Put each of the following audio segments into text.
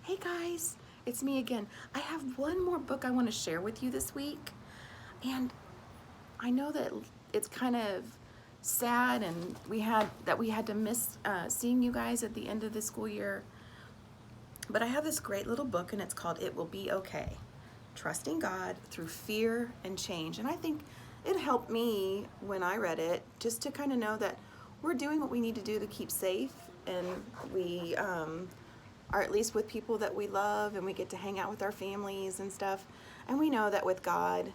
Hey guys, it's me again. I have one more book I want to share with you this week. And I know that it's kind of sad and we had to miss seeing you guys at the end of the school year. But I have this great little book and it's called It Will Be Okay. Trusting God Through Fear and Change. And I think it helped me when I read it just to kind of know that we're doing what we need to do to keep safe, and we are at least with people that we love, and we get to hang out with our families and stuff. And we know that with God,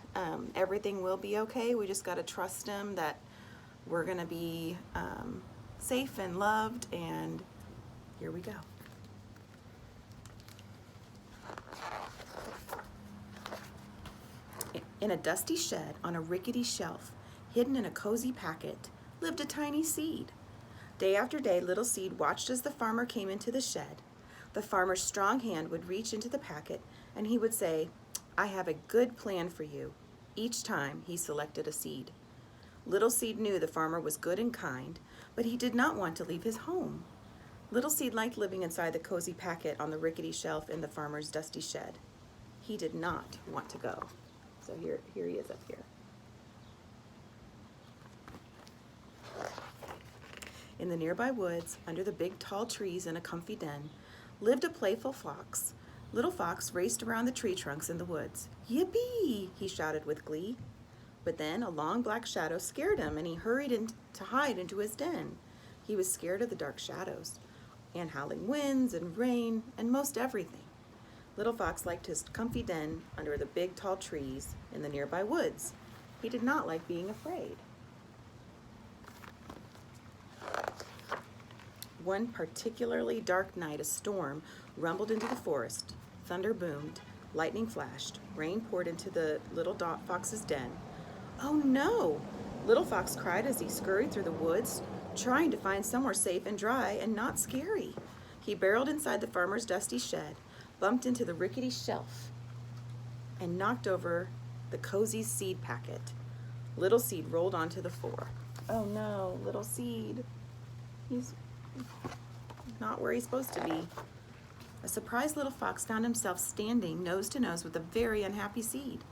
everything will be okay. We just got to trust Him that we're going to be safe and loved. And here we go. In a dusty shed on a rickety shelf, hidden in a cozy packet, lived a tiny seed. Day after day, little seed watched as the farmer came into the shed. The farmer's strong hand would reach into the packet, and he would say, "I have a good plan for you," each time he selected a seed. Little seed knew the farmer was good and kind, but he did not want to leave his home. Little seed liked living inside the cozy packet on the rickety shelf in the farmer's dusty shed. He did not want to go. So here he is up here. In the nearby woods, under the big tall trees in a comfy den, lived a playful fox. Little Fox raced around the tree trunks in the woods. "Yippee!" he shouted with glee. But then a long black shadow scared him, and he hurried in to hide into his den. He was scared of the dark shadows, and howling winds and rain, and most everything. Little Fox liked his comfy den under the big tall trees in the nearby woods. He did not like being afraid. One particularly dark night, a storm rumbled into the forest. Thunder boomed, lightning flashed, rain poured into the little fox's den. "Oh no!" Little Fox cried as he scurried through the woods, trying to find somewhere safe and dry and not scary. He barreled inside the farmer's dusty shed, bumped into the rickety shelf, and knocked over the cozy seed packet. Little Seed rolled onto the floor. Oh no, Little Seed. He's not where he's supposed to be. A surprised little fox found himself standing nose to nose with a very unhappy seed.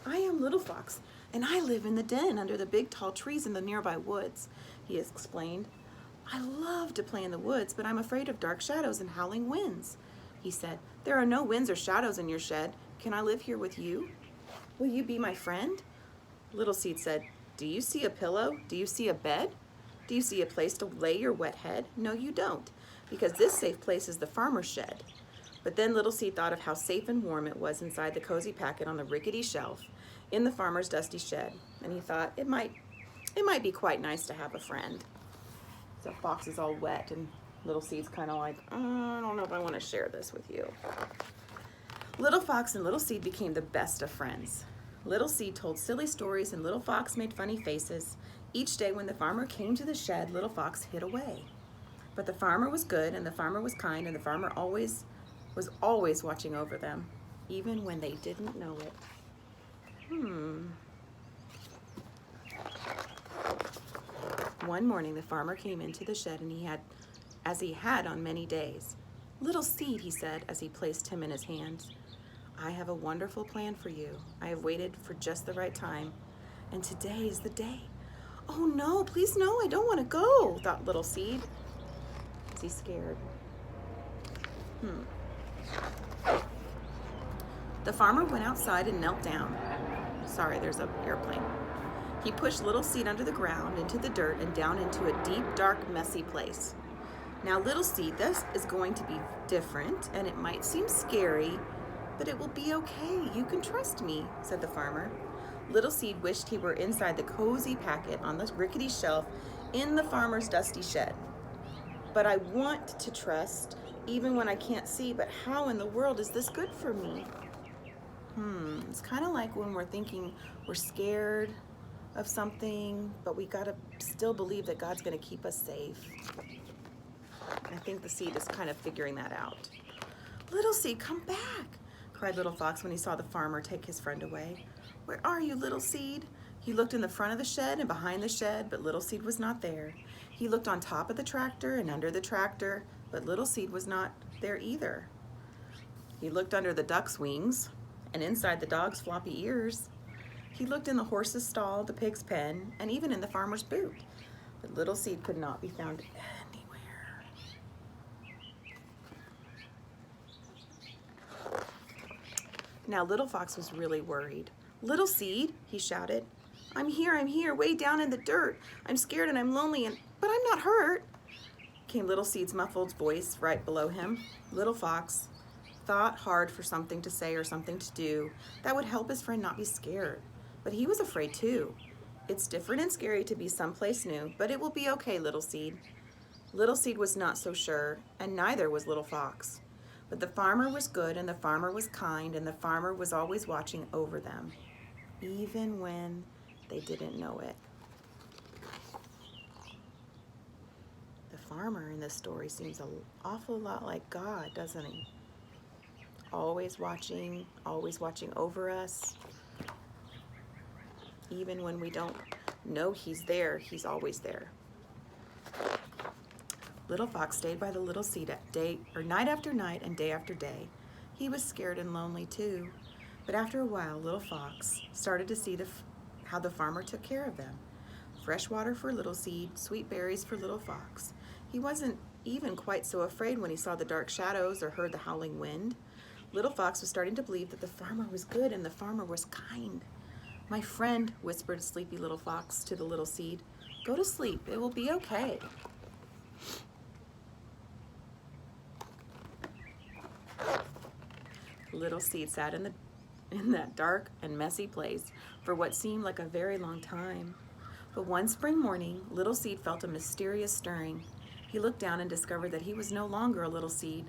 "I am Little Fox, and I live in the den under the big tall trees in the nearby woods," he explained. "I love to play in the woods, but I'm afraid of dark shadows and howling winds," he said. "There are no winds or shadows in your shed. Can I live here with you? Will you be my friend?" Little Seed said, "Do you see a pillow? Do you see a bed? Do you see a place to lay your wet head? No, you don't, because this safe place is the farmer's shed." But then Little Seed thought of how safe and warm it was inside the cozy packet on the rickety shelf in the farmer's dusty shed, and he thought it might be quite nice to have a friend. So Fox is all wet, and Little Seed's kind of like, I don't know if I want to share this with you. Little Fox and Little Seed became the best of friends. Little Seed told silly stories, and Little Fox made funny faces. Each day when the farmer came to the shed, Little Fox hid away. But the farmer was good, and the farmer was kind, and the farmer was always watching over them, even when they didn't know it. One morning, the farmer came into the shed, and as he had on many days. "Little Seed," he said as he placed him in his hands, "I have a wonderful plan for you. I have waited for just the right time, and today is the day." "Oh no, please no, I don't want to go," thought Little Seed. Is he scared? The farmer went outside and knelt down. Sorry, there's an airplane. He pushed Little Seed under the ground, into the dirt, and down into a deep, dark, messy place. "Now, Little Seed, this is going to be different, and it might seem scary, but it will be okay. You can trust me," said the farmer. Little Seed wished he were inside the cozy packet on the rickety shelf in the farmer's dusty shed. "But I want to trust, even when I can't see, but how in the world is this good for me?" It's kind of like when we're thinking we're scared of something, but we gotta still believe that God's gonna keep us safe. I think the seed is kind of figuring that out. "Little Seed, come back," cried Little Fox when he saw the farmer take his friend away. "Where are you, Little Seed?" He looked in the front of the shed and behind the shed, but Little Seed was not there. He looked on top of the tractor and under the tractor, but Little Seed was not there either. He looked under the duck's wings and inside the dog's floppy ears. He looked in the horse's stall, the pig's pen, and even in the farmer's boot. But Little Seed could not be found anywhere. Now Little Fox was really worried. "Little Seed," he shouted. I'm here, way down in the dirt. I'm scared and I'm lonely, but I'm not hurt," came Little Seed's muffled voice right below him. Little Fox thought hard for something to say or something to do that would help his friend not be scared. But he was afraid too. "It's different and scary to be someplace new, but it will be okay, Little Seed." Little Seed was not so sure, and neither was Little Fox. But the farmer was good, and the farmer was kind, and the farmer was always watching over them, even when they didn't know it. The farmer in this story seems an awful lot like God, doesn't he? Always watching over us. Even when we don't know he's there, he's always there. Little Fox stayed by the Little Seed night after night and day after day. He was scared and lonely too. But after a while, Little Fox started to see how the farmer took care of them. Fresh water for Little Seed, sweet berries for Little Fox. He wasn't even quite so afraid when he saw the dark shadows or heard the howling wind. Little Fox was starting to believe that the farmer was good and the farmer was kind. "My friend," whispered sleepy Little Fox to the Little Seed, "go to sleep. It will be okay." Little Seed sat in that dark and messy place for what seemed like a very long time. But one spring morning, Little Seed felt a mysterious stirring. He looked down and discovered that he was no longer a little seed.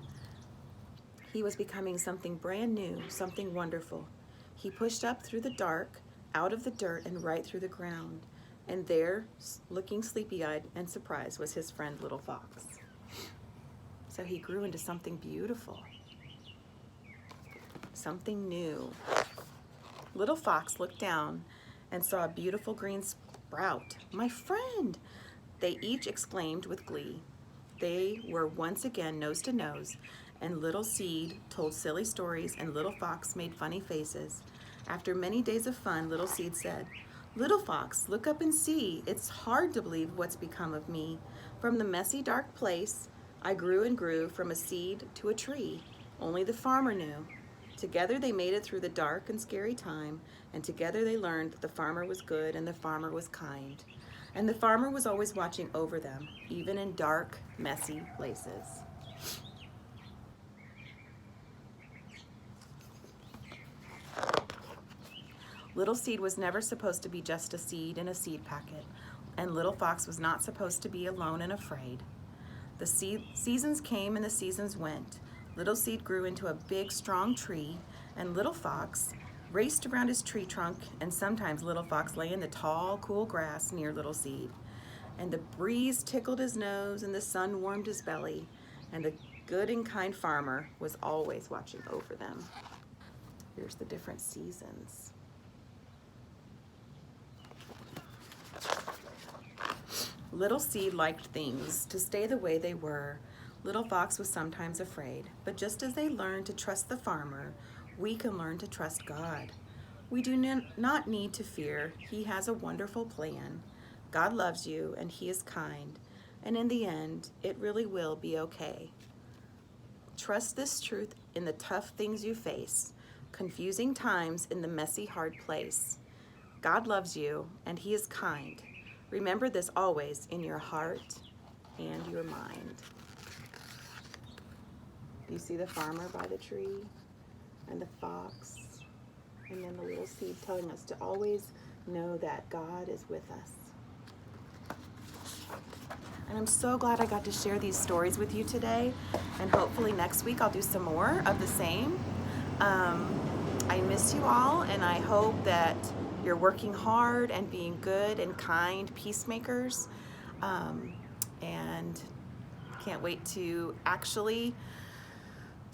He was becoming something brand new, something wonderful. He pushed up through the dark, out of the dirt, and right through the ground. And there, looking sleepy-eyed and surprised, was his friend Little Fox. So he grew into something beautiful, something new. Little Fox looked down and saw a beautiful green sprout. "My friend!" they each exclaimed with glee. They were once again nose to nose, and Little Seed told silly stories and Little Fox made funny faces. After many days of fun, Little Seed said, "Little Fox, look up and see. It's hard to believe what's become of me. From the messy, dark place, I grew and grew from a seed to a tree. Only the farmer knew. Together they made it through the dark and scary time, and together they learned that the farmer was good and the farmer was kind. And the farmer was always watching over them, even in dark, messy places." Little Seed was never supposed to be just a seed in a seed packet, and Little Fox was not supposed to be alone and afraid. The seasons came and the seasons went. Little Seed grew into a big, strong tree, and Little Fox raced around his tree trunk, and sometimes Little Fox lay in the tall, cool grass near Little Seed. And the breeze tickled his nose, and the sun warmed his belly, and the good and kind farmer was always watching over them. Here's the different seasons. Little Seed liked things to stay the way they were. Little Fox was sometimes afraid, but just as they learned to trust the farmer, we can learn to trust God. We do not need to fear. He has a wonderful plan. God loves you, and He is kind, and in the end, it really will be okay. Trust this truth in the tough things you face, confusing times in the messy, hard place. God loves you, and He is kind. Remember this always in your heart and your mind. You see the farmer by the tree, and the fox, and then the little seed telling us to always know that God is with us. And I'm so glad I got to share these stories with you today, and hopefully next week I'll do some more of the same. I miss you all, and I hope that you're working hard and being good and kind peacemakers, and can't wait to actually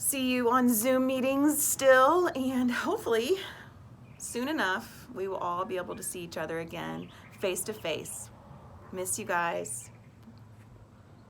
see you on Zoom meetings still, and hopefully soon enough we will all be able to see each other again face to face. Miss you guys.